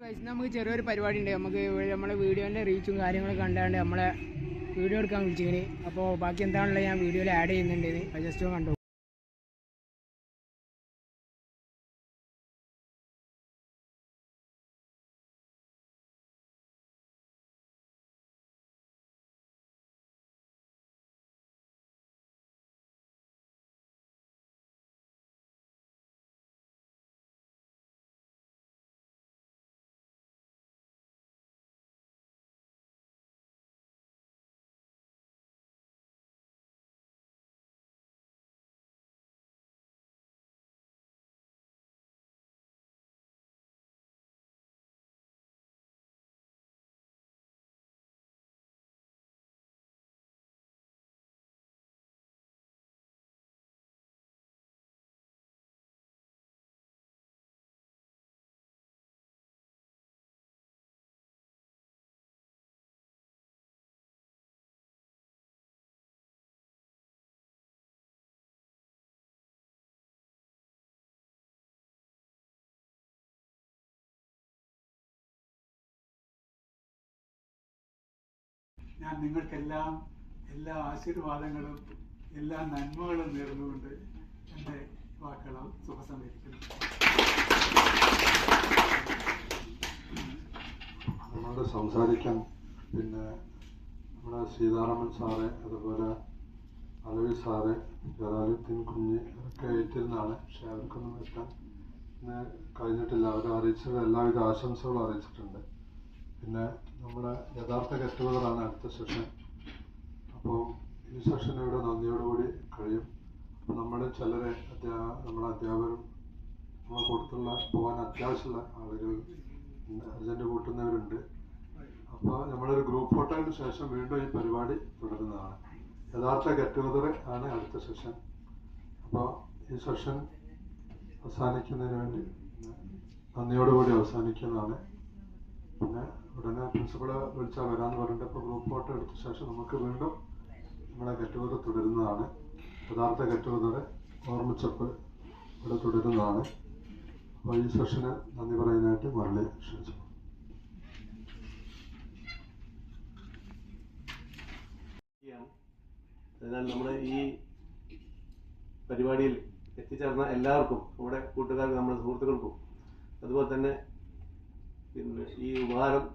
നമുക്ക് ചെറിയൊരു പരിപാടി ഉണ്ട്. നമുക്ക് നമ്മളെ വീഡിയോൻ്റെ റീച്ചും കാര്യങ്ങളൊക്കെ കണ്ടാണ്ട് നമ്മളെ വീഡിയോ എടുക്കാൻ വിളിച്ചിങ്ങനെ. അപ്പോൾ ബാക്കി എന്താണുള്ളത് ഞാൻ വീഡിയോയിൽ ആഡ് ചെയ്യുന്നുണ്ട്. അത് ജസ്റ്റ് കണ്ടു. ഞാൻ നിങ്ങൾക്കെല്ലാം എല്ലാ ആശീർവാദങ്ങളും എല്ലാ നന്മകളും നേർന്നുകൊണ്ട് എൻ്റെ വാക്കുകൾ സുഖസമയിരിക്കുന്നു. നമ്മളോട് സംസാരിക്കാൻ പിന്നെ നമ്മുടെ സീതാരാമൻ സാറ്, അതുപോലെ അലവി സാറ്, ജലാലുദ്ദീൻ കുഞ്ഞ് ഇവരൊക്കെ ഏറ്റിരുന്നാണ്. പക്ഷെ അവർക്കൊന്നും എത്താൻ കഴിഞ്ഞിട്ടില്ല. അവർ അറിയിച്ചത് എല്ലാവിധ ആശംസകളും അറിയിച്ചിട്ടുണ്ട്. പിന്നെ നമ്മുടെ യഥാർത്ഥ ഗെറ്റുഗതറാണ് അടുത്ത സെഷൻ. അപ്പോൾ ഈ സെഷൻ ഇവിടെ നന്ദിയോടുകൂടി കഴിയും. അപ്പോൾ നമ്മൾ ചിലരെ നമ്മുടെ അധ്യാപകരും നമ്മളെ കൊടുത്തുള്ള പോകാൻ അത്യാവശ്യമുള്ള ആളുകൾ അർജൻറ്റ് കൂട്ടുന്നവരുണ്ട്. അപ്പോൾ നമ്മളൊരു ഗ്രൂപ്പ് ഫോട്ടോയ്ക്ക് ശേഷം വീണ്ടും ഈ പരിപാടി തുടരുന്നതാണ്. യഥാർത്ഥ ഗെറ്റുഗതർ ആണ് അടുത്ത സെഷൻ. അപ്പോൾ ഈ സെഷൻ അവസാനിക്കുന്നതിന് വേണ്ടി നന്ദിയോടുകൂടി അവസാനിക്കുന്നതാണ്. പിന്നെ ഉടനെ പ്രിൻസിപ്പള് വിളിച്ചാൽ വരാമെന്ന് പറഞ്ഞിട്ട് ഇപ്പോൾ ഗ്രൂപ്പ് ഫോട്ടോ എടുത്ത ശേഷം നമുക്ക് വീണ്ടും നമ്മളെ ഗെറ്റുഗതർ തുടരുന്നതാണ്. യഥാർത്ഥ ഗെറ്റുഗതർ ഓർമ്മിച്ചപ്പ് ഇവിടെ തുടരുന്നതാണ്. അപ്പോൾ ഈ സെഷന് നന്ദി പറയാനായിട്ട് മുരളി ക്ഷണിച്ചു. അതിനാൽ നമ്മുടെ ഈ പരിപാടിയിൽ എത്തിച്ചേർന്ന എല്ലാവർക്കും, നമ്മുടെ കൂട്ടുകാർക്കും, നമ്മുടെ സുഹൃത്തുക്കൾക്കും, അതുപോലെ തന്നെ പിന്നെ ഈ ഉപഹാരം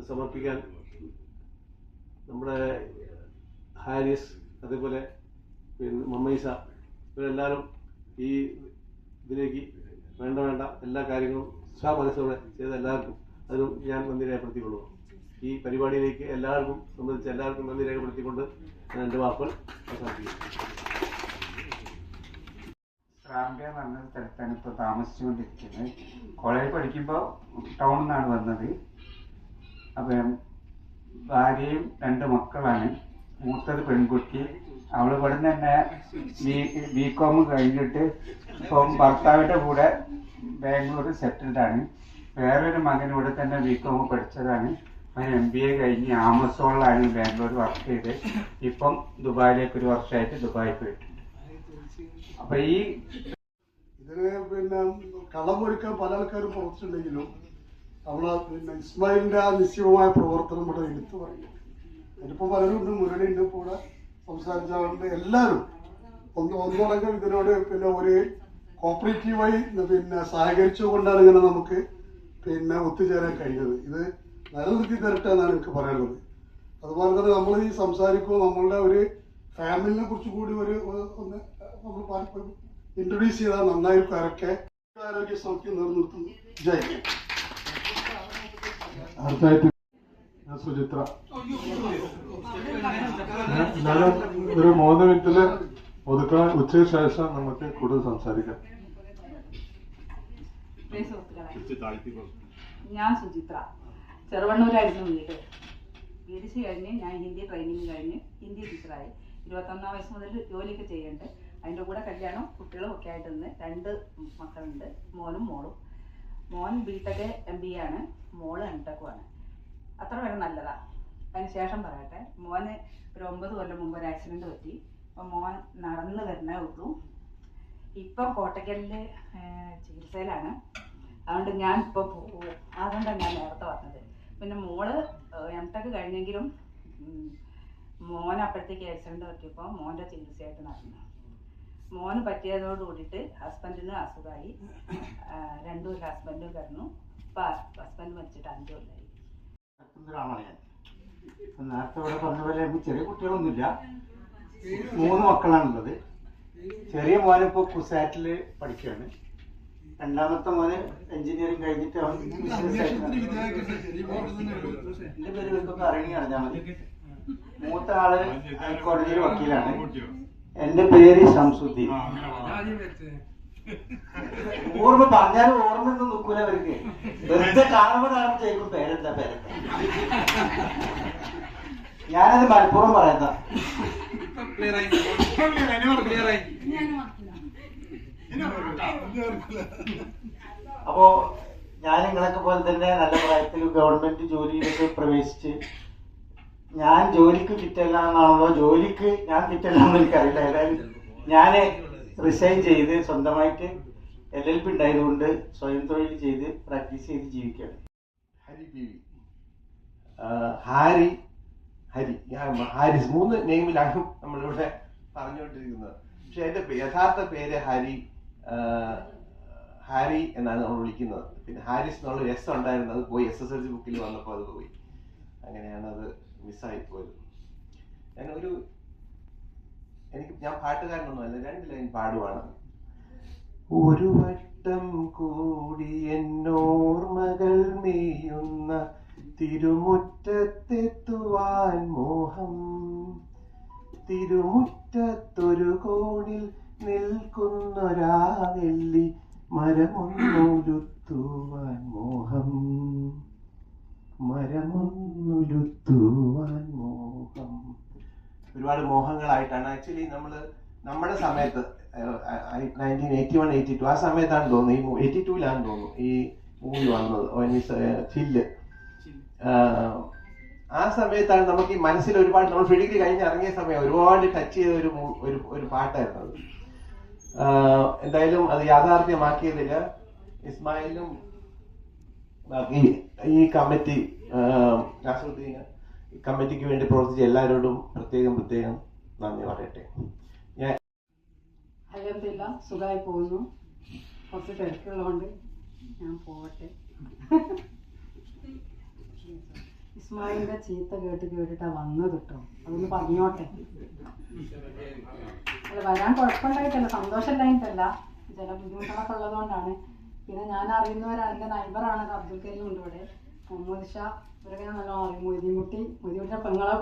സമർപ്പിക്കാൻ നമ്മുടെ ഹാരിസ്, അതേപോലെ പിന്നെ മമ്മൈസ, ഇവരെല്ലാവരും ഈ ഇതിലേക്ക് വേണ്ട എല്ലാ കാര്യങ്ങളും മനസ്സോടെ ചെയ്ത എല്ലാവർക്കും അതിനും ഞാൻ നന്ദി രേഖപ്പെടുത്തിക്കൊള്ളുന്നു. ഈ പരിപാടിയിലേക്ക് എല്ലാവർക്കും സംബന്ധിച്ച് എല്ലാവർക്കും നന്ദി രേഖപ്പെടുത്തിക്കൊണ്ട് ഞാൻ എൻ്റെ വാക്കുകൾ അവസാനിപ്പിക്കുന്നു. ശ്രാമ്പ്യ എന്ന് പറഞ്ഞ സ്ഥലത്താണ് ഇപ്പോൾ താമസിച്ചുകൊണ്ടിരിക്കുന്നത്. കോളേജിൽ പഠിക്കുമ്പോൾ ടൗണിൽ നിന്നാണ് വന്നത്. അപ്പം ഭാര്യയും 2 മക്കളാണ്. മൂത്തത് പെൺകുട്ടി. അവൾ ഇവിടെ നിന്ന് തന്നെ ബികോം കഴിഞ്ഞിട്ട് ഇപ്പം ഭർത്താവിൻ്റെ കൂടെ ബാംഗ്ലൂർ സെറ്റിൽഡാണ്. വേറൊരു മകൻ ഇവിടെ തന്നെ ബികോം പഠിച്ചതാണ്. അവൻ MBA കഴിഞ്ഞ് ആമസോണിലാണ് ബാംഗ്ലൂർ വർക്ക് ചെയ്ത്. ഇപ്പം ദുബായിലേക്ക് 1 വർഷമായിട്ട് ദുബായിൽ പോയിട്ടുണ്ട്. അപ്പൊ ഈ ഇതിന് പിന്നെ കളമൊരുക്കാൻ പല ആൾക്കാരും പ്രവർത്തിച്ചിട്ടുണ്ടെങ്കിലും നമ്മളെ പിന്നെ ഇസ്മായിലിന്റെ ആ നിശ്ചയമായ പ്രവർത്തനം ഇവിടെ എടുത്തു പറയും. അതിലിപ്പോൾ പലരും ഉണ്ട്, മുരളിയുണ്ട്, കൂടെ സംസാരിച്ചാളുണ്ട്. എല്ലാവരും ഒന്നടങ്കം ഇതിനോട് പിന്നെ ഒരു കോപ്പറേറ്റീവായി പിന്നെ സഹകരിച്ചുകൊണ്ടാണ് ഇങ്ങനെ നമുക്ക് പിന്നെ ഒത്തുചേരാൻ കഴിഞ്ഞത്. ഇത് നിലനിർത്തി തരട്ടെ എന്നാണ് എനിക്ക് പറയാനുള്ളത്. അതുപോലെ തന്നെ നമ്മൾ ഈ സംസാരിക്കുമ്പോൾ നമ്മളുടെ ഒരു ഫാമിലിനെ കുറിച്ച് കൂടി ഒന്ന് നമ്മൾ ഇൻട്രൊഡ്യൂസ് ചെയ്താൽ നന്നായിരിക്കും. ആരൊക്കെ ആരോഗ്യ സൗഖ്യം നിലനിർത്തുന്നു. ജയ്. അടുത്തായിട്ട് സുചിത്ര. എന്നാലും ഒരു 3 മിനിറ്റില് ഒതുക്കാൻ. ഉച്ചയ്ക്ക് ശേഷം നമുക്ക് കൂടുതൽ സംസാരിക്കാം. ഞാൻ സുചിത്ര. ചെറുവണ്ണൂരായിരുന്നു വീട്. BDC കഴിഞ്ഞ് ഞാൻ ഹിന്ദി ട്രെയിനിങ് കഴിഞ്ഞ് ഹിന്ദി ടീച്ചറായി. 21 വയസ്സ് മുതൽ ജോലിയൊക്കെ ചെയ്യുന്നുണ്ട്. അതിൻ്റെ കൂടെ കല്യാണം കുട്ടികളും ഒക്കെ ആയിട്ട് നിന്ന് 2 മക്കളുണ്ട്, മോനും മോളും. മോൻ BTech MBA ആണ്, മോള് MTech ആണ്. അത്ര വരെ നല്ലതാണ്. അതിന് ശേഷം പറയട്ടെ, മോന് ഒരു 9 കൊല്ലം മുമ്പ് ഒരു ആക്സിഡൻറ്റ് പറ്റി. അപ്പം മോൻ നടന്ന് വരുന്നേ ഉള്ളൂ. ഇപ്പം കോട്ടയ്ക്കലിൽ ചികിത്സയിലാണ്. അതുകൊണ്ട് ഞാൻ ഇപ്പോൾ അതുകൊണ്ടാണ് ഞാൻ നേരത്തെ പറഞ്ഞത്. പിന്നെ മോള് M.Tech കഴിഞ്ഞെങ്കിലും മോൻ അപ്പോഴത്തേക്ക് ആക്സിഡൻറ്റ് പറ്റിയപ്പോൾ മോൻ്റെ ചികിത്സയായിട്ട് നടന്നു. മോന് പറ്റിയതോട് കൂടിയിട്ട് ഹസ്ബൻഡിന് അസുഖമായി. 2 ഹസ്ബൻഡും കിടന്നു. ഇപ്പം ഹസ്ബൻഡ് മരിച്ചിട്ട് 5 കൊല്ലമായി. ഒരാളാണ് ഞാൻ. നേരത്തെ ഇവിടെ പറഞ്ഞ പോലെ ചെറിയ കുട്ടികളൊന്നുമില്ല, 3 മക്കളാണുള്ളത്. ചെറിയ മോനിപ്പോൾ കുസാറ്റിൽ പഠിക്കുകയാണ്. രണ്ടാമത്തെ മോന് എഞ്ചിനീയറിംഗ് കഴിഞ്ഞിട്ട് അവൻ എൻ്റെ പേര് ഇവർക്കൊക്കെ അറിയണിയാണ് ഞാൻ മതി. മൂത്ത ആള് ഹൈക്കോടതിയിൽ വക്കീലാണ്. എൻ്റെ പേര് ഷംസുദ്ദീൻ. ഓർമ്മ പറഞ്ഞാലും ഓർമ്മ ഒന്നും നോക്കൂല അവർക്ക്. വെറുതെ കാണുമ്പോൾ ചോദിക്കും പേരെന്താ. ഞാനത് മലപ്പുറം പറയുന്ന. അപ്പോ ഞാൻ നിങ്ങളൊക്കെ പോലെ തന്നെ നല്ല പ്രായത്തിൽ ഗവൺമെന്റ് ജോലിയിലൊക്കെ പ്രവേശിച്ച്, ഞാൻ ജോലിക്ക് ഫിറ്റല്ലാന്നാണല്ലോ ജോലിക്ക് ഞാൻ ഫിറ്റല്ലാന്ന് എനിക്കറിയില്ല. ഏതായാലും ഞാൻ റിസൈൻ ചെയ്ത് സ്വന്തമായിട്ട് LLB ഉണ്ടായതുകൊണ്ട് സ്വയം തൊഴിൽ ചെയ്ത് പ്രാക്ടീസ് ചെയ്ത് ജീവിക്കുകയാണ്. ഹാരിസ് 3 നെയിമിലാണ് നമ്മളിവിടെ പറഞ്ഞുകൊണ്ടിരിക്കുന്നത്. പക്ഷെ എൻ്റെ യഥാർത്ഥ പേര് ഹാരി എന്നാണ് നമ്മൾ വിളിക്കുന്നത്. പിന്നെ ഹാരിസ് എന്നുള്ള S ഉണ്ടായിരുന്നു, അത് പോയി. SSLC ബുക്കിൽ വന്നപ്പോൾ അത് പോയി. അങ്ങനെയാണ് അത് മിസ്സായി പോയത്. ഞാൻ പാട്ടുകാരനൊന്നുമല്ല, 2 ലൈൻ പാടുവാണ്. ഒരു വട്ടം കൂടി എന്നോർമകൾ മേയുന്ന തിരുമുറ്റത്തെത്തുവാൻ മോഹം, തിരുമുറ്റത്തൊരു കോണിൽ നിൽക്കുന്നൊരാ നെല്ലി മരമൊന്നുലുത്തുവാൻ മോഹം, മരമൊന്നുലുത്തുവാൻ മോഹം. ഒരുപാട് മോഹങ്ങളായിട്ടാണ് ആക്ച്വലി നമ്മുടെ സമയത്ത് 1981-82 ആ സമയത്താണ് തോന്നുന്നു, 82-ലാണ് തോന്നുന്നു ഈ മൂവി വന്നത്. ചില്ല്. ആ സമയത്താണ് നമുക്ക് ഈ മനസ്സിൽ ഒരുപാട്, നമ്മൾ ഡിഗ്രി കഴിഞ്ഞ് ഇറങ്ങിയ സമയം ഒരുപാട് ടച്ച് ചെയ്ത ഒരു പാട്ടായിരുന്നു അത്. എന്തായാലും അത് യാഥാർത്ഥ്യമാക്കിയതില് ഇസ്മായിലും ബാക്കി ഈ കമ്മിറ്റി, നാസറുദ്ദീന് കമ്മിറ്റിക്ക് വേണ്ടി പ്രവർത്തിച്ച എല്ലാവരോടും പ്രത്യേകം നന്ദി പറയട്ടെ. അൽഹംദുലില്ലാ സുഖമായി പോകുന്നു. കുറച്ച് തിരക്കുള്ളതുകൊണ്ട് ഞാൻ പോവട്ടെ. ഇസ്മായിലിന്റെ ചീത്ത കേട്ടിട്ടാ വന്നത് കേട്ടോ, അതൊന്ന് പറഞ്ഞോട്ടെ. അല്ല, വരാൻ കുഴപ്പമുണ്ടായിട്ടല്ല, സന്തോഷമില്ലായിട്ടല്ല, ചില ബുദ്ധിമുട്ടുകളൊക്കെ ഉള്ളതുകൊണ്ടാണ്. പിന്നെ ഞാൻ അറിയുന്നവരാണ്, എൻ്റെ നൈബറാണ് അബ്ദുൽ കരീം ഉണ്ട് ഇവിടെ, മുഹമ്മദ് ഷാ, ഇവരൊക്കെ ഞാൻ നല്ലോണം അറിയും. മൊയ്തീൻകുട്ടിയുടെ പെങ്ങളെ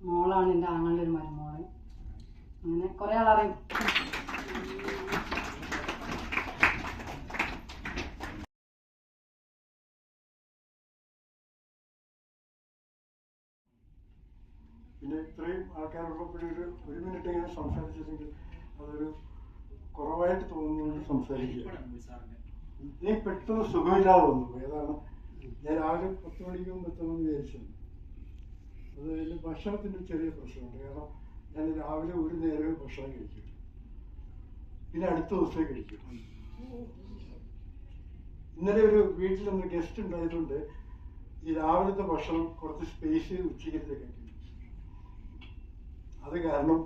മോളാണ് എൻ്റെ ആങ്ങളുടെ ഒരു മരുമോള്. അങ്ങനെ കുറേ ആളറിയും. പിന്നെ ഇത്രയും ആൾക്കാരുള്ളപ്പോഴൊരു 1 മിനിറ്റ് ഇങ്ങനെ സംസാരിച്ചില്ലെങ്കിൽ അതൊരു കുറവായിട്ട് തോന്നുന്നത് സംസാരിക്കുക. നീ പെട്ടെന്ന് സുഖമില്ലാതെ വന്നു. ഏതാണ് ഞാൻ രാവിലെ 10 മണിക്ക് മുമ്പ് എത്തണമെന്ന് വിചാരിച്ചത്. അതിൽ ഭക്ഷണത്തിൻ്റെ ചെറിയ പ്രശ്നമുണ്ട്. കാരണം ഞാൻ രാവിലെ ഒരു നേരമേ ഭക്ഷണം കഴിക്കും, പിന്നെ അടുത്ത ദിവസമേ കഴിക്കും. ഇന്നലെ ഒരു വീട്ടിലൊന്ന് ഗസ്റ്റ് ഉണ്ടായതുകൊണ്ട് ഈ രാവിലത്തെ ഭക്ഷണം കുറച്ച് സ്പേസ് ഉച്ചയ്ക്കത്തേക്ക് ആക്കി. അത് കാരണം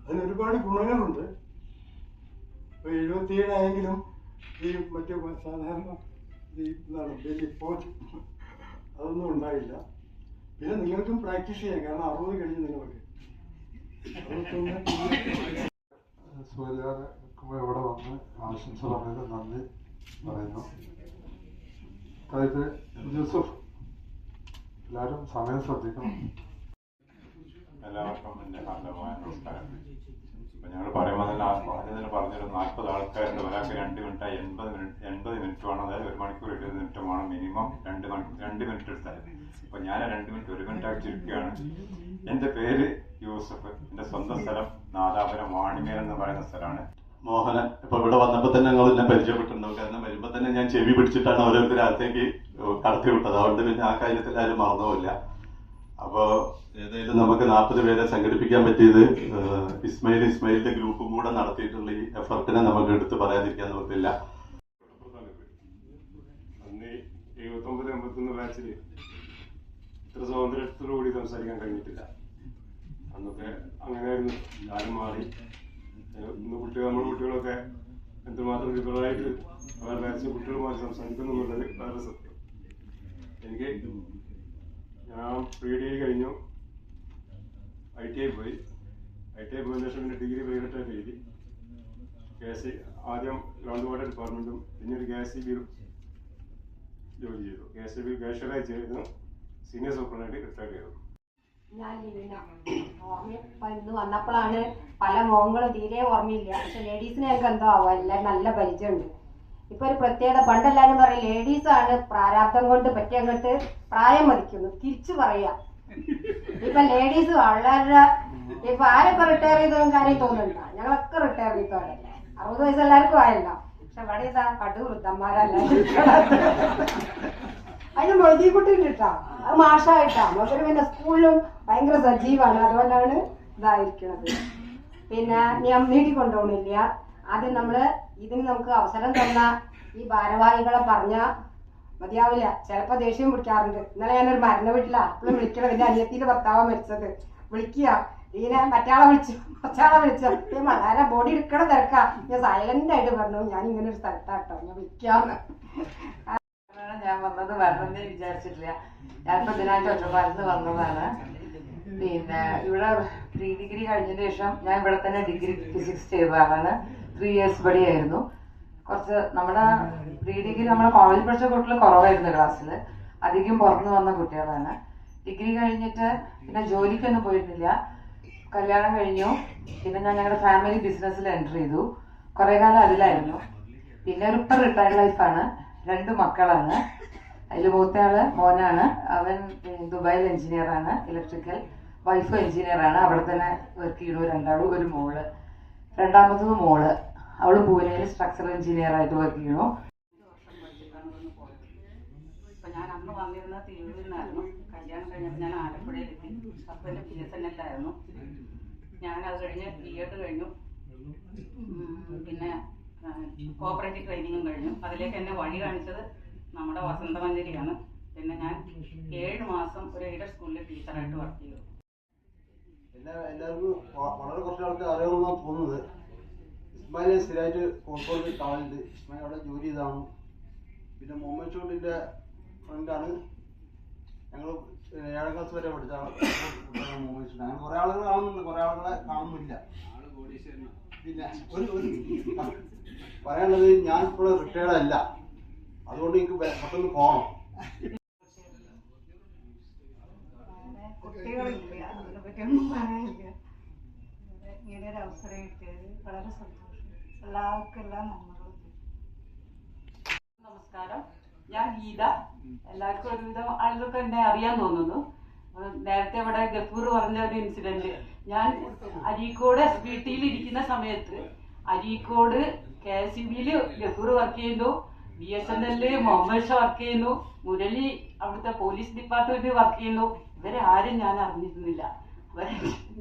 അതിനൊരുപാട് ഗുണങ്ങളുണ്ട്. ഇപ്പൊ 77 ആയെങ്കിലും ഈ മറ്റു സാധാരണ ഈ എന്താണ് വലിയ പോറ്റ് അതൊന്നും ഉണ്ടായില്ല. പിന്നെ നിങ്ങൾക്കും പ്രാക്ടീസ് ചെയ്യാം, കാരണം 60 കഴിഞ്ഞ് നിങ്ങൾക്ക് സൂര്യാതെ നിൽക്കുമ്പോൾ ഇവിടെ വന്ന് ആശംസ പറഞ്ഞത് നന്ദി പറയുന്നു. അതായത് യൂസഫ്, എല്ലാവരും സമയം ശ്രദ്ധിക്കണം. എല്ലാവർക്കും എൻ്റെ ഹാർദവമായ നമസ്കാരം. അപ്പം ഞങ്ങൾ പറയുമ്പോൾ തന്നെ ആദ്യം തന്നെ പറഞ്ഞൊരു 40 ആൾക്കാരുണ്ട്. ഒരാൾക്ക് 2 മിനിറ്റായി 80 മിനിറ്റ് വേണം. അതായത് 1 മണിക്കൂർ 20 മിനിറ്റ് വേണം മിനിമം. 2 മിനിറ്റ് എടുത്താൽ. അപ്പം ഞാൻ 2 മിനിറ്റ് 1 മിനിറ്റാക്കി ചുരുക്കുകയാണ്. എൻ്റെ പേര് യൂസഫ്. എൻ്റെ സ്വന്തം സ്ഥലം നാദാപുരം വാണിമേൽ എന്ന് പറയുന്ന സ്ഥലമാണ്. മോഹനൻ. ഇപ്പൊ ഇവിടെ വന്നപ്പോൾ തന്നെ ഞങ്ങൾ എന്നെ പരിചയപ്പെട്ടിട്ടുണ്ടാവും. കാരണം വരുമ്പോൾ തന്നെ ഞാൻ ചെവി പിടിച്ചിട്ടാണ് ഓരോരുത്തരകത്തേക്ക് കടത്തി വിട്ടത്. അതുകൊണ്ട് പിന്നെ ആ കാര്യത്തിൽ ആരും മറന്നുമില്ല. അപ്പോൾ ഏതായാലും നമുക്ക് 40 പേരെ സംഘടിപ്പിക്കാൻ പറ്റിയത് ഇസ്മായിലിന്റെ ഗ്രൂപ്പും കൂടെ നടത്തിയിട്ടുള്ള ഈ എഫർട്ടിനെ നമുക്ക് എടുത്ത് പറയാതിരിക്കാൻ നിർത്തില്ല. പുറത്തുനിന്ന് ബാച്ചിൽ ഇത്ര സ്വാതന്ത്ര്യത്തോടുകൂടി സംസാരിക്കാൻ കഴിഞ്ഞിട്ടില്ല. അന്നൊക്കെ അങ്ങനെയായിരുന്നു, കാലം മാറി. ഇന്ന് നമ്മുടെ കുട്ടികളൊക്കെ എന്തുമാത്രം ലിബറലായിട്ട് വേറെ ബാച്ചിലെ കുട്ടികളുമായി സംസാരിക്കുന്നു എന്നുള്ളത് വേറെ സത്യം. ഞാൻ പ്രീ കഴിഞ്ഞു, ITI പോയി. ITI പോയതിനു ശേഷം പിന്നെ ഡിഗ്രി പ്രൈവറ്റായിട്ട് എഴുതി. ആദ്യം ഗ്രൗണ്ട് വാട്ടർ ഡിപ്പാർട്ട്മെന്റും പിന്നീട് KSEB ജോലി ചെയ്തു. KSEB കാഷ്യറായി ചെയ്തിരുന്നു. സീനിയർ സൂപ്രണ്ടായിട്ട് റിട്ടയർ ചെയ്തു. ഞാൻ ഇന്ന് വന്നപ്പോഴാണ് പല മോഹങ്ങളും തീരെ ഓർമ്മയില്ല. പക്ഷെ ലേഡീസിനെ ഞങ്ങൾക്ക് എന്തോ ആവുക, എല്ലാവരും നല്ല പരിചയമുണ്ട്. ഇപ്പൊ ഒരു പ്രത്യേകത, പണ്ടെല്ലാരും പറയും ലേഡീസാണ് പ്രാരാബ്ദം കൊണ്ട് പറ്റി അങ്ങോട്ട് പ്രായം മതിക്കുന്നു, തിരിച്ചു പറയാ. ഇപ്പൊ ലേഡീസ് വളരെ ഇപ്പൊ ആരൊക്കെ റിട്ടയർ ചെയ്തതും കാര്യം തോന്നുന്നുണ്ട. ഞങ്ങളൊക്കെ റിട്ടയർ ചെയ്തോടല്ലേ, 60 വയസ്സ് എല്ലാവർക്കും ആയല്ലോ. പക്ഷെ ഇവിടെ ഇതാ കടു വൃദ്ധന്മാരല്ല. അതിന് മൊയ്തീൻകുട്ടി കിട്ടാ, അത് മാഷായിട്ടാ. മൊത്തം പിന്നെ സ്കൂളിലും ഭയങ്കര സജീവാണ്, അതുകൊണ്ടാണ് ഇതായിരിക്കുന്നത്. പിന്നെ ഞാൻ നീട്ടി കൊണ്ടുപോകണില്ല. ആദ്യം നമ്മള് ഇതിന് നമുക്ക് അവസരം തന്ന ഈ ഭാരവാഹികളെ പറഞ്ഞ മതിയാവില്ല. ചിലപ്പോ ദേഷ്യം പിടിക്കാറുണ്ട്. ഇന്നലെ ഞാനൊരു മരണ വീട്ടിലാ, അപ്പോഴും വിളിക്കണം. എന്റെ അനിയത്തിന്റെ ഭർത്താവാ മരിച്ചത്. വിളിക്കുക, ഇതിനെ മറ്റാളെ വിളിച്ചു വളരെ ബോഡി എടുക്കണ തിരക്കാ. ഞാൻ സൈലന്റ് ആയിട്ട് പറഞ്ഞു, ഞാൻ ഇങ്ങനെ ഒരു സ്ഥലത്താട്ടോ, ഞാൻ വിളിക്കാന്ന്. ഞാൻ വന്നത് വരണമെന്ന് വിചാരിച്ചിട്ടില്ല. ഞാനിപ്പോ ഇതിനായിട്ട് ഒറ്റപ്പാലത്ത് വന്നതാണ്. പിന്നെ ഇവിടെ പ്രീ ഡിഗ്രി കഴിഞ്ഞതിന് ശേഷം ഞാൻ ഇവിടെ തന്നെ ഡിഗ്രി ഫിസിക്സ് ചെയ്തതാണ്. 3 years പഠിയായിരുന്നു. കുറച്ച് നമ്മുടെ പ്രീ ഡിഗ്രി നമ്മുടെ കോളേജ് പഠിച്ച കുട്ടികൾ കുറവായിരുന്നു ക്ലാസ്സിൽ, അധികം പുറത്തു വന്ന കുട്ടികളാണ്. ഡിഗ്രി കഴിഞ്ഞിട്ട് പിന്നെ ജോലിക്കൊന്നും പോയിരുന്നില്ല. കല്യാണം കഴിഞ്ഞു. പിന്നെ ഞാൻ ഞങ്ങളുടെ ഫാമിലി ബിസിനസ്സിൽ എൻ്റർ ചെയ്തു. കുറേ കാലം അതിലായിരുന്നു. പിന്നെ ഒരു ഇപ്പം റിട്ടയർഡ് ലൈഫാണ്. 2 മക്കളാണ്. അതിൽ മൂത്തയാള് മോനാണ്. അവൻ ദുബായിൽ എഞ്ചിനീയറാണ്, ഇലക്ട്രിക്കൽ. വൈഫും എഞ്ചിനീയറാണ്, അവിടെ തന്നെ വർക്ക് ചെയ്യുന്നു. 2 ഒരു മോള്. രണ്ടാമത്തത് മോള്, അവള് പൂനെയിൽ സ്ട്രക്ചറൽ എഞ്ചിനീയർ ആയിട്ട് വർക്ക് ചെയ്യുന്നു. ഇപ്പൊ ഞാൻ അന്ന് വന്നിരുന്ന തിരൂരിൽ നിന്നായിരുന്നു. കല്യാണം കഴിഞ്ഞപ്പോൾ ഞാൻ ആലപ്പുഴയിലെത്തി. ഹസ്ബൻഡ് BSNL-ലായിരുന്നു. ഞാൻ അത് കഴിഞ്ഞ് B.Ed കഴിഞ്ഞു. പിന്നെ കോപ്പറേറ്റീവ് ട്രെയിനിങ്ങും കഴിഞ്ഞു. അതിലേക്ക് എന്നെ വഴി കാണിച്ചത് നമ്മുടെ വസന്തമഞ്ജരിയാണ്. പിന്നെ ഞാൻ 7 മാസം ഒരു എയ്ഡഡ് സ്കൂളിലെ ടീച്ചറായിട്ട് വർക്ക് ചെയ്തു. എല്ലാവർക്കും വളരെ കുറച്ച് ആൾക്ക് അറിയാമെന്നാണ് തോന്നുന്നത്. ഇസ്മായിലെ സ്ഥിരമായിട്ട് കോഴിക്കോട് കാണലുണ്ട്. ഇസ്മായിൽ അവിടെ ജോലി ചെയ്താണ്. പിന്നെ മുഹമ്മദ് ഷോട്ടിൻ്റെ ഫ്രണ്ടാണ്. ഞങ്ങൾ 7ാം ക്ലാസ് വരെ പഠിച്ചാണ് മുഹമ്മദ് ഷോട്ട്. അങ്ങനെ കുറേ ആളുകൾ കാണുന്നുണ്ട്, കുറേ ആളുകളെ കാണുന്നില്ല. പിന്നെ പറയാനുള്ളത്, ഞാൻ ഇപ്പോൾ റിട്ടയർഡ് അല്ല, അതുകൊണ്ട് എനിക്ക് പെട്ടെന്ന് പോകണം. കുട്ടികളില്ല, അതിനെ പറ്റിയൊന്നും പറയാനില്ല. ഇങ്ങനെ ഒരു അവസരം കിട്ടിയത് വളരെ സന്തോഷം. എല്ലാവർക്കും എല്ലാ നന്മകളും. നമസ്കാരം, ഞാൻ ഗീത. എല്ലാവർക്കും ഒരുവിധം ആളുകൾക്ക് എന്നെ അറിയാൻ തോന്നുന്നു. നേരത്തെ ഇവിടെ ഗഫൂർ പറഞ്ഞ ഒരു ഇൻസിഡന്റ്, ഞാൻ അരീക്കോട് SBTയിൽ ഇരിക്കുന്ന സമയത്ത് അരീക്കോട് KSEB ഗഫൂർ വർക്ക് ചെയ്യുന്നു, BSNL മുഹമ്മദ് ഷാ വർക്ക് ചെയ്യുന്നു, മുരളി അവിടുത്തെ പോലീസ് ഡിപ്പാർട്ട്മെന്റിൽ വർക്ക് ചെയ്യുന്നു. ഇവരെ ആരും ഞാൻ അറിഞ്ഞിരുന്നില്ല,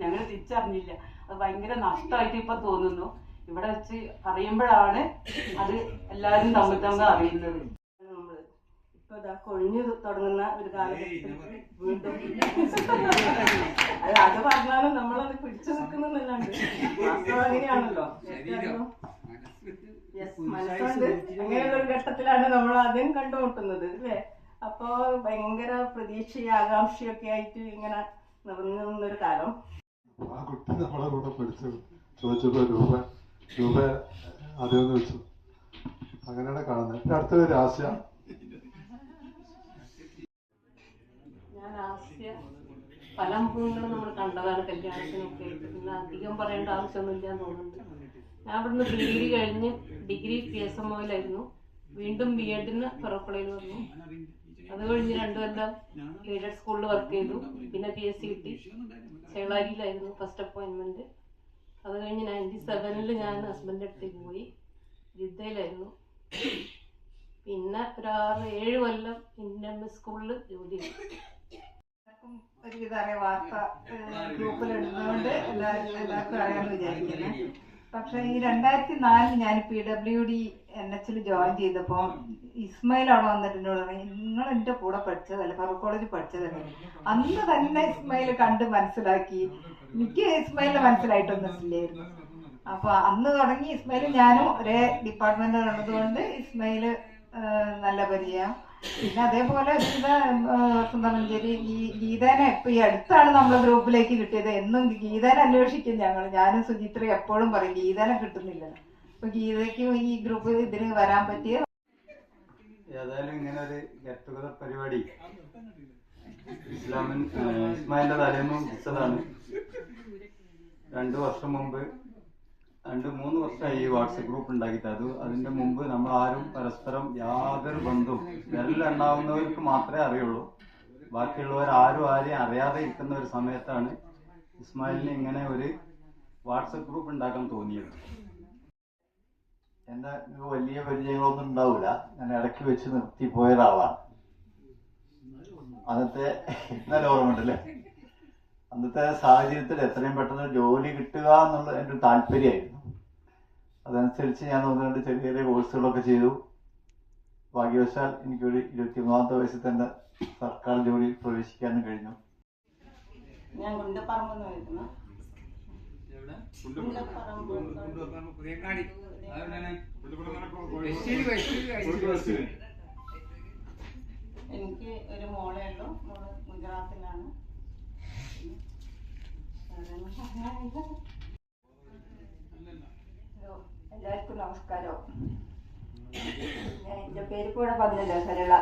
ഞങ്ങൾ തിരിച്ചറിഞ്ഞില്ല. അത് ഭയങ്കര നഷ്ടമായിട്ട് ഇപ്പൊ തോന്നുന്നു. ഇവിടെ വെച്ച് പറയുമ്പോഴാണ് അത് എല്ലാവരും തമ്മിൽ അറിയുന്നത്. ഇപ്പൊ ഇതാ കൊഴിഞ്ഞു തുടങ്ങുന്ന ഒരു കാലഘട്ടത്തിൽ വീണ്ടും അത് പറഞ്ഞാലും നമ്മളത് പിടിച്ചു നിൽക്കുന്നതല്ലാണ്ട് വാസ്തവം അങ്ങനെയാണല്ലോ. മനസ്സുകൊണ്ട് അങ്ങനെയുള്ള ഒരു ഘട്ടത്തിലാണ് നമ്മൾ ആദ്യം കണ്ടുമുട്ടുന്നത് അല്ലേ. അപ്പോ ഭയങ്കര പ്രതീക്ഷയും ആകാംക്ഷയൊക്കെ ആയിട്ട് ഇങ്ങനെ നിറഞ്ഞു നിന്നൊരു കാലം. ആ കുട്ടി നമ്മളെ കൂടെ പഠിച്ചു ചോദിച്ചപ്പോ രൂപ അതേന്ന് വെച്ചു. അങ്ങനെയാണ് കാണുന്നത്. പിന്നെ അടുത്തൊരു രാസ്യ. ഞാൻ ആസ്യ. പല മുഖങ്ങളും നമ്മൾ കണ്ടതാണ് കല്യാണത്തിനൊക്കെ. പിന്നെ അധികം പറയേണ്ട ആവശ്യമൊന്നുമില്ല തോന്നുന്നുണ്ട്. ഞാൻ ഇവിടുന്ന് പ്രീ ഡിഗ്രി കഴിഞ്ഞ് ഡിഗ്രി PSMO-യിലായിരുന്നു. വീണ്ടും B.Ed-ന് ഫറോപ്പളയിൽ വന്നു. അത് കഴിഞ്ഞ് 2 കൊല്ലം എയ്ഡഡ് സ്കൂളിൽ വർക്ക് ചെയ്തു. പിന്നെ PSC കിട്ടി. ചേളാരിയിലായിരുന്നു ഫസ്റ്റ് അപ്പോയിൻമെന്റ്. അത് കഴിഞ്ഞ് 97-ൽ ഞാൻ ഹസ്ബൻഡിൻ്റെ അടുത്തേക്ക് പോയി. ജിദ്ദയിലായിരുന്നു. പിന്നെ ഒരു 6-7 കൊല്ലം ഇന്ത്യൻ സ്കൂളിൽ ജോലി ചെയ്തു. ഒരുവിധം അറിയാം, വാർത്ത ഗ്രൂപ്പിൽ ഇടുന്നതുകൊണ്ട് എല്ലാവർക്കും അറിയാമെന്ന് വിചാരിക്കുന്നത്. പക്ഷെ ഈ 2004 ഞാൻ PWD NH ജോയിൻ ചെയ്തപ്പോൾ ഇസ്മായിൽ അവിടെ വന്നിട്ട് എന്നോട് പറഞ്ഞു, നിങ്ങൾ എൻ്റെ കൂടെ പഠിച്ചതല്ലേ, ഫറൂഖ് കോളേജിൽ പഠിച്ചതല്ലേ. അന്ന് തന്നെ ഇസ്മായിൽ കണ്ട് മനസ്സിലാക്കി. എനിക്ക് ഇസ്മായിലിനെ മനസ്സിലായിട്ടൊന്നും ഇല്ലായിരുന്നു. അപ്പൊ അന്ന് തുടങ്ങി ഇസ്മായിൽ ഞാനും ഒരേ ഡിപ്പാർട്ട്മെന്റ് ഉള്ളതുകൊണ്ട് ഇസ്മായിൽ നല്ല പരിചയം. പിന്നെ അതേപോലെ മഞ്ചേരി ഗീതേനെ ഇപ്പൊ ഈ അടുത്താണ് നമ്മളെ ഗ്രൂപ്പിലേക്ക് കിട്ടിയത്. എന്നും ഗീതേനെ അന്വേഷിക്കും ഞാനും സുചിത്രയും എപ്പോഴും പറയും ഗീതേനെ കിട്ടുന്നില്ല. അപ്പൊ ഗീതയ്ക്ക് ഈ ഗ്രൂപ്പ് ഇതിന് വരാൻ പറ്റിയ ഏതായാലും ഇങ്ങനെ ഒരു ഗെറ്റ് ടുഗദർ പരിപാടി ഇസ്മായിലിന്റെ തലേന്ന് വിളിച്ചതാണ്. 2 വർഷം മുമ്പ് 2-3 വർഷമായി ഈ വാട്സപ്പ് ഗ്രൂപ്പ് ഉണ്ടാക്കിയിട്ട്. അതിന്റെ മുമ്പ് നമ്മൾ ആരും പരസ്പരം യാതൊരു ബന്ധവും വിരലിലെണ്ണാവുന്നവർക്ക് മാത്രമേ അറിയുള്ളൂ. ബാക്കിയുള്ളവർ ആരെയും അറിയാതെ ഇരിക്കുന്ന ഒരു സമയത്താണ് ഇസ്മായിലിന് ഇങ്ങനെ ഒരു വാട്സപ്പ് ഗ്രൂപ്പ് ഉണ്ടാക്കാൻ തോന്നിയത്. എന്നെ വലിയ പരിചയങ്ങളൊന്നും ഉണ്ടാവില്ല. ഞാൻ ഇടയ്ക്ക് വെച്ച് നിർത്തിപ്പോയ ഒരാളാണ്. അന്നത്തെ നല്ല ഓർമ്മയുണ്ടല്ലേ, അന്നത്തെ സാഹചര്യത്തിൽ എത്രയും പെട്ടെന്ന് ജോലി കിട്ടുക എന്നുള്ള എൻ്റെ ഒരു താല്പര്യമായിരുന്നു. അതനുസരിച്ച് ഞാൻ 1-2 ചെറിയ ചെറിയ കോഴ്സുകളൊക്കെ ചെയ്തു. ഭാഗ്യവശാൽ എനിക്കൊരു 23-ാമത്തെ വയസ്സിൽ തന്നെ സർക്കാർ ജോലിയിൽ പ്രവേശിക്കാനും കഴിഞ്ഞു. ഞാൻ ഗുണ്ടപ്പറമ്പെന്ന് വരുന്നു. എനിക്ക് ഒരു മോളേ ഉള്ളൂ. മോള് ഗുജറാത്തിലാണ്. എല്ലാവർക്കും നമസ്കാരം. എൻ്റെ പേര് കൂടെ പറഞ്ഞല്ലോ, സരള.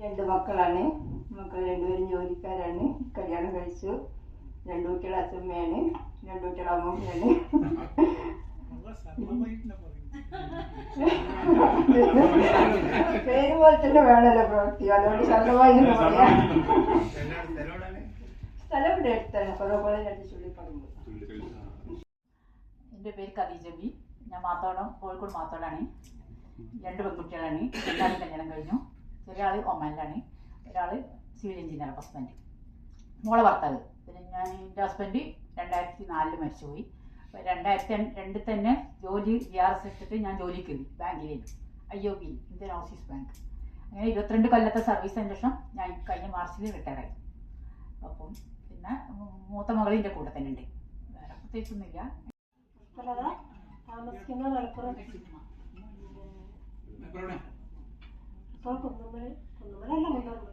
2 മക്കളാണ്. മക്കൾ 2 പേരും ജോലിക്കാരാണ്. കല്യാണം കഴിച്ചു. 2 കുട്ടികളെ അച്ഛമ്മയാണ്, 2 കുട്ടികളെ അമ്മമ്മയാണ്. പേര് പോലെ തന്നെ വേണമല്ലോ പ്രവൃത്തി. അതുകൊണ്ട് ശരണമായി പറയാം. സ്ഥലം ഇവിടെ അടുത്താണ്, ഫറൂഖ് കോളേജ് അടുത്ത് ചുള്ളിപ്പറമ്പ്. എൻ്റെ പേര് ഖദീജ ബി. ഞാൻ മാത്തോടം, കോഴിക്കോട് മാത്തോടാണ്. 2 പെൺകുട്ടികളാണ്. എല്ലാവരും കല്യാണം കഴിഞ്ഞു. ചെറിയ ആൾ ഒമാനിലാണ്, ഒരാൾ സിവിൽ എഞ്ചിനീയർ ഹസ്ബൻഡ്. മോളെ ഭർത്താവ്. പിന്നെ എൻ്റെ ഹസ്ബൻഡ് 2004 മരിച്ചുപോയി. 2002 തന്നെ ജോലി GRS എടുത്തിട്ട് ഞാൻ ജോലിക്ക് കയറി ബാങ്കിലേക്ക്, IOB, ഇന്ത്യൻ ഓവർസീസ് ബാങ്ക്. അങ്ങനെ 22 കൊല്ലത്തെ സർവീസിന് ശേഷം ഞാൻ കഴിഞ്ഞ മാർച്ചിൽ റിട്ടയറായി. അപ്പം പിന്നെ മൂത്ത മകൾ എൻ്റെ കൂടെ തന്നെ ഉണ്ട്. വേറെ പ്രത്യേകിച്ചൊന്നുമില്ല. താമസിക്കുന്ന മലപ്പുറം കുന്നുമലല്ല മുന്നോട്ട്.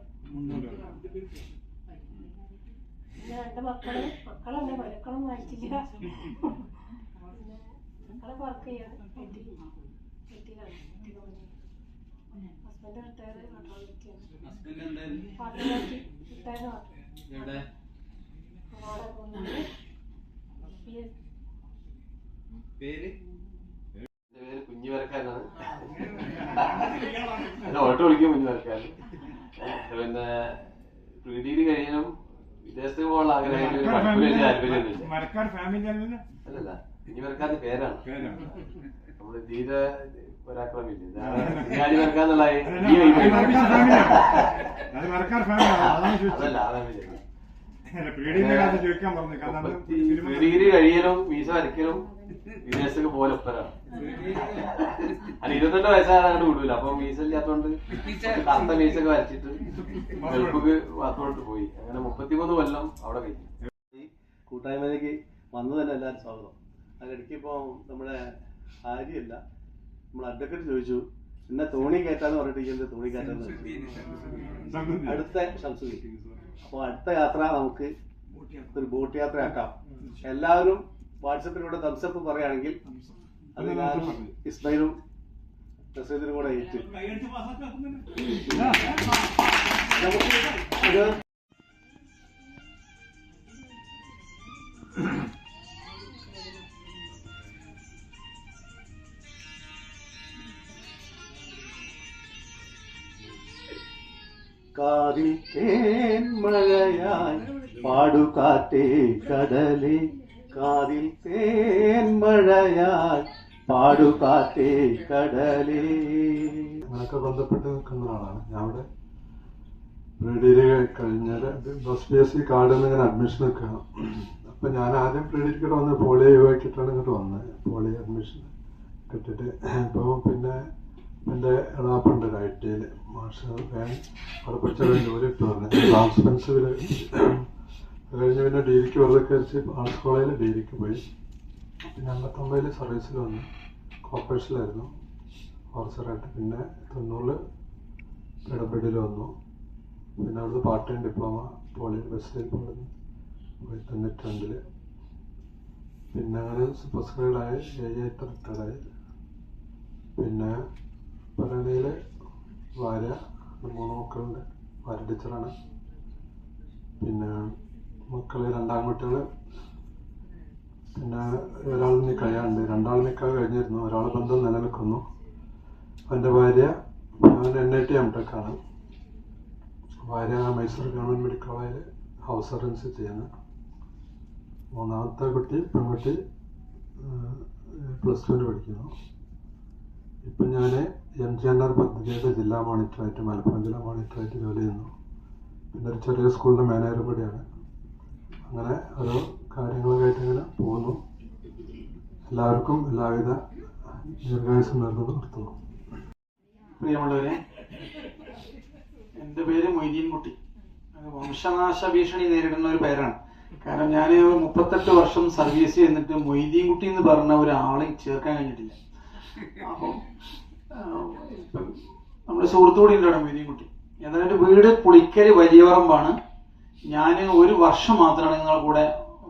പിന്നെ 2 മക്കളെന്നെ പഠിക്കണം വായിച്ചില്ല. മക്കളെ വർക്ക് ചെയ്യാണ്. Husband retire കുഞ്ഞുവരക്കാരനാണ്. ഓട്ടോ വിളിക്കും കുഞ്ഞുവരക്കാരൻ. പിന്നെ പ്രീഡിഗ്രി കഴിയാനും വിദേശത്ത് പോകാനുള്ള ആഗ്രഹം താല്പര്യമൊന്നുമില്ല. അല്ലല്ല, കുഞ്ഞുവരക്കാരന്റെ പേരാണ്. നമ്മള് തീരെ ഒരാക്രമില്ല. ഞാനി വരക്കാന്നുള്ള അതല്ല, അതാണ് ഡിഗ്രി കഴിയലും വീസ വരയ്ക്കലും വിദേശത്തേക്ക് പോലെ ഒപ്പരാണ്. അല്ല 22 വയസ്സാണ് അങ്ങോട്ട് വിടൂല. അപ്പൊ വീസ ഇല്ലാത്തോണ്ട് കറുത്ത വീസൊക്കെ വരച്ചിട്ട് ഗൾഫിക്ക് പാസ്പോർട്ട് പോയി. അങ്ങനെ 33 കൊല്ലം അവിടെ കഴിഞ്ഞു. കൂട്ടായ്മയിലേക്ക് വന്നു തന്നെ എല്ലാവരും സ്വാഗതം. അതിനിടയ്ക്ക് ഇപ്പോൾ നമ്മുടെ ഹാരിയല്ല, നമ്മൾ അഡ്വക്കേറ്റ് ചോദിച്ചു പിന്നെ തോണി കയറ്റാന്ന് പറഞ്ഞിട്ട് തോണി കയറ്റാന്ന് അടുത്ത ശംസുദീൻ. അപ്പോൾ അടുത്ത യാത്ര നമുക്ക് ഒരു ബോട്ട് യാത്രയാക്കാം. എല്ലാവരും വാട്സപ്പിലൂടെ തംസപ്പ് പറയുകയാണെങ്കിൽ അത് ഞാനും ഇസ്മയിലും നസീദിനും കൂടെ ഏറ്റ് നമുക്ക് കാതിൽ തേൻ മഴയായി പാടുകാറ്റേ കടലേ, കാതിൽ തേൻ മഴയായി പാടുകാറ്റേ കടലേ. അങ്ങനെയൊക്കെ ബന്ധപ്പെട്ട് നിൽക്കുന്ന ആളാണ് ഞാൻ. അവിടെ ഡിഗ്രി കഴിഞ്ഞാൽ ബസ് PSC കാർഡിൽ നിന്ന് ഇങ്ങനെ അഡ്മിഷൻ എടുക്കണം. അപ്പം ഞാൻ ആദ്യം പ്രീഡിക്കട്ട് വന്ന് പോളിയോ ഒഴിവാക്കിയിട്ടാണ് ഇങ്ങോട്ട് വന്നത്. പോളിയോ അഡ്മിഷൻ കിട്ടിയിട്ട് ഇപ്പോൾ പിന്നെ എൻ്റെ എളാപ്പുണ്ട് ഒരു ITയിൽ മാഷ് അവിടെ പഠിച്ച ജോലി ഇട്ട് പറഞ്ഞു ട്രാൻസ്പെൻസീവിൽ. അത് കഴിഞ്ഞ് പിന്നെ ഡിഗ്രിക്ക് വെറുതെ കയറിച്ച് ആർട്സ് കോളേജിൽ ഡിഗ്രിക്ക് പോയി. പിന്നെ 59 സർവീസിൽ വന്നു, കോർപ്പറേഷനിലായിരുന്നു ഓഫീസറായിട്ട്. പിന്നെ 90 ഇടപെടൽ വന്നു. പിന്നെ അവിടുന്ന് പാർട്ട് ടൈം ഡിപ്ലോമ പോളിയിൽ വെസ്റ്റേൽ പോയി 92. പിന്നെ അങ്ങനെ സൂപ്പർ സ്ക്രൈഡായി റിട്ടയർഡായി. പിന്നെ ഭരണിയിൽ ഭാര്യ 3 മക്കളുണ്ട്. ഭാര്യ ടീച്ചറാണ്. പിന്നെ മക്കള് 2 ആൺകുട്ടികൾ. പിന്നെ ഒരാൾ കഴിയാണ്ട് 2 നിൽക്കാൻ കഴിഞ്ഞിരുന്നു. ഒരാൾ ബന്ധം നിലനിൽക്കുന്നു. എൻ്റെ ഭാര്യ NIT MTech ആണ്. ഭാര്യ മൈസൂർ ഗവൺമെൻറ് മെഡിക്കൽ കോളേജിൽ ഹൗസ് സർജൻസി ചെയ്യുന്നത്. 3ാമത്തെ കുട്ടി പെൺകുട്ടി +2 പഠിക്കുന്നു. ഇപ്പം ഞാൻ MGNR പദ്ധതിയുടെ ജില്ലാ മോണിറ്ററായിട്ട് മലപ്പുറം ജില്ലാ മോണിറ്ററായിട്ട് ജോലി ചെയ്യുന്നു. പിന്നെ ഒരു ചെറിയ സ്കൂളിൻ്റെ മാനേജറും കൂടിയാണ്. അങ്ങനെ ഓരോ കാര്യങ്ങളൊക്കെ ഇങ്ങനെ പോകുന്നു. എല്ലാവർക്കും എല്ലാവിധ ദീർഘായുസ്സും നേർന്നു നിർത്തുന്നു. പ്രിയമുള്ളവരെ, എൻ്റെ പേര് മൊയ്തീൻ കുട്ടി. വംശനാശ ഭീഷണി നേരിടുന്ന ഒരു പേരാണ്. കാരണം ഞാൻ 38 വർഷം സർവീസ് ചെയ്തിട്ട് മൊയ്തീൻ കുട്ടി എന്ന് പറഞ്ഞ ഒരാളെ ചേർക്കാൻ കഴിഞ്ഞിട്ടില്ല. അപ്പം നമ്മുടെ സുഹൃത്തുകൂടി ഉണ്ട് അവിടെ, മൊയ്തീൻ കുട്ടി. ഏതാണ്ട് വീട് പുളിക്കൽ വലിയവറമ്പാണ്. ഞാൻ 1 വർഷം മാത്രമാണ് നിങ്ങളുടെ കൂടെ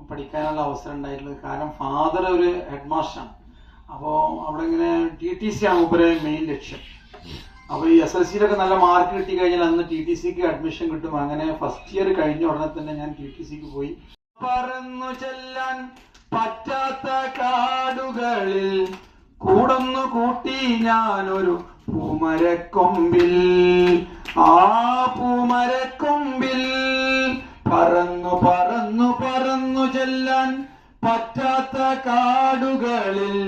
പഠിക്കാനുള്ള അവസരം ഉണ്ടായിട്ടുള്ളത്. കാരണം ഫാദർ ഒരു ഹെഡ് മാസ്റ്ററാണ്. അപ്പോൾ അവിടെ ഇങ്ങനെ TTC ആണ് മൂപ്പരെ മെയിൻ ലക്ഷ്യം. അപ്പോൾ ഈ SSLCയിലൊക്കെ നല്ല മാർക്ക് കിട്ടി കഴിഞ്ഞാൽ അന്ന് TTCക്ക് അഡ്മിഷൻ കിട്ടും. അങ്ങനെ ഫസ്റ്റ് ഇയർ കഴിഞ്ഞ ഉടനെ തന്നെ ഞാൻ TTCക്ക് പോയി. പറന്നു ചെല്ലാൻ പറ്റാത്ത കാടുകളിൽ കൂടൊന്നു കൂട്ടി ഞാനൊരു പൂമരക്കൊമ്പിൽ. ആ പൂമരക്കൊമ്പിൽ പറന്നു പറന്നു പറന്നു ചെല്ലാൻ പറ്റാത്ത കാടുകളിൽ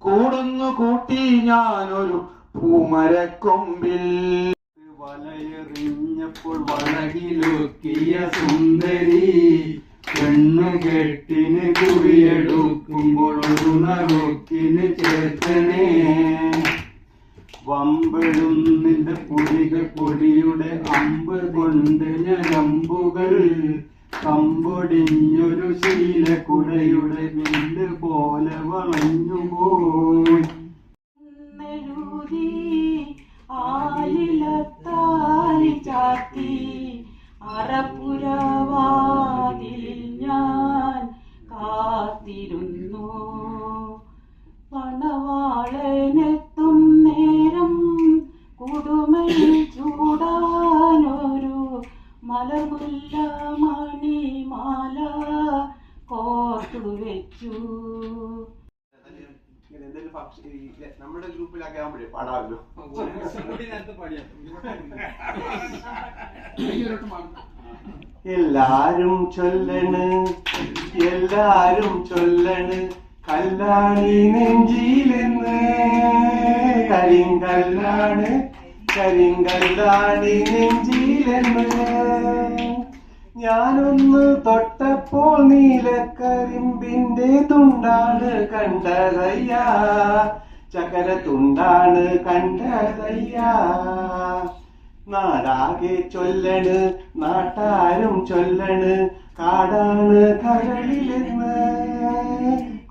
കൂടൊന്നു കൂട്ടി ഞാനൊരു പൂമരക്കൊമ്പിൽ. വലയെറിഞ്ഞപ്പോൾ വളകിലൊക്കിയ സുന്ദരി പെണ്ണുകെട്ടിന് കുറിയെടുക്കുമ്പോൾ ഒരു നറുക്കിന് ചേർത്തണേ. വമ്പെടുന്നിന്റെ പൊടിയുടെ അമ്പ് കൊണ്ട് ഞരമ്പുകൾ കമ്പൊടിഞ്ഞൊരു ശീലക്കുടയുടെ മില്ല് പോലെ വളഞ്ഞുപോയി. ആലിലത്താലി ചാത്തി അറപ്പുരവാതിലിൽ ഞാൻ കാത്തിരുന്നു. പണവാളനെത്തും നേരം കുടുമയിൽ ചൂടാനൊരു മലർമുല്ല മണിമാല കോർത്തു വെച്ചു. നമ്മുടെ ഗ്രൂപ്പിലൊക്കെ ആകുമ്പോഴേ പാടാമല്ലോ. എല്ലാരും ചൊല്ലണ് കല്ലാണി നെഞ്ചിലെന്ന്. കരിങ്കല്ലാണി നെഞ്ചിലെന്ന്. ഞാനൊന്ന് തൊട്ടപ്പോൾ നീലക്കരിമ്പിന്റെ തുണ്ടാണ് കണ്ടതയ്യ. ചക്കര തുണ്ടാണ് കണ്ടതയ്യ. നാടാകെ ചൊല്ലണ് നാട്ടാരും ചൊല്ലണ് കാടാണ് കരളിലെന്ന്.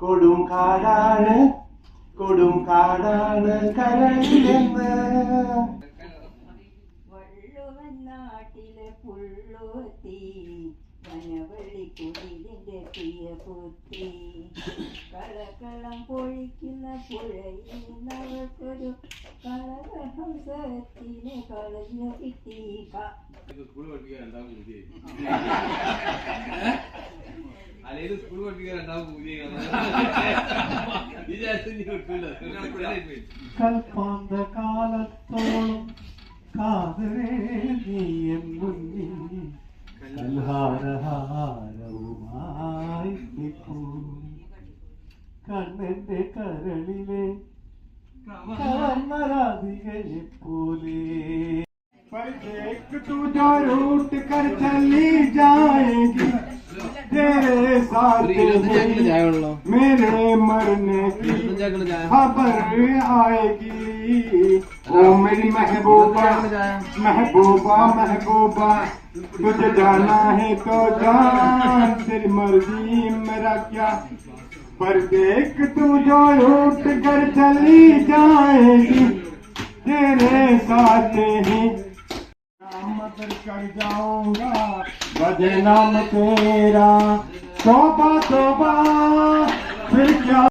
കൊടും കാടാണ് കരളിലെന്ന്. വള്ളുവനാട്ടിലെ പുള്ളൂത്തി വനവള്ളി കുടിലിന്റെ പ്രിയപുത്രി. കളകളം പൊഴിക്കുന്ന പുഴയിൽ നിന്നവർക്കൊരു കളകഹംസത്തിന് കളഞ്ഞു കിട്ടി. സ്കൂൾ പഠിപ്പിക്കാൻ രണ്ടാം പൂജ അല്ലെങ്കിൽ സ്കൂൾ പഠിപ്പിക്കാൻ രണ്ടാം പൂജ കൽപ്പാന്ത കാലത്തോളം കാതരേ നീയൻ മുന്നിൽ കൽഹാരഹാരവുമായി നിൽക്കൂ. കണ്ണെന്റെ കരളിലെ കവർന്നരാധികയെ പോലെ. पर देख तू जो रूट कर चली जाएगी तेरे साथ मेरे मरने की खबर आएगी। ओ मेरी महबूबा महबूबा महबूबा, तुझे जाना है तो जान, तेरी मर्जी मेरा क्या, पर देख तू जो उठ कर चली जाएगी, तेरे साथ ही मदद कर जाऊंगा, बजे नाम तेरा, तौबा तौबा फिर क्या।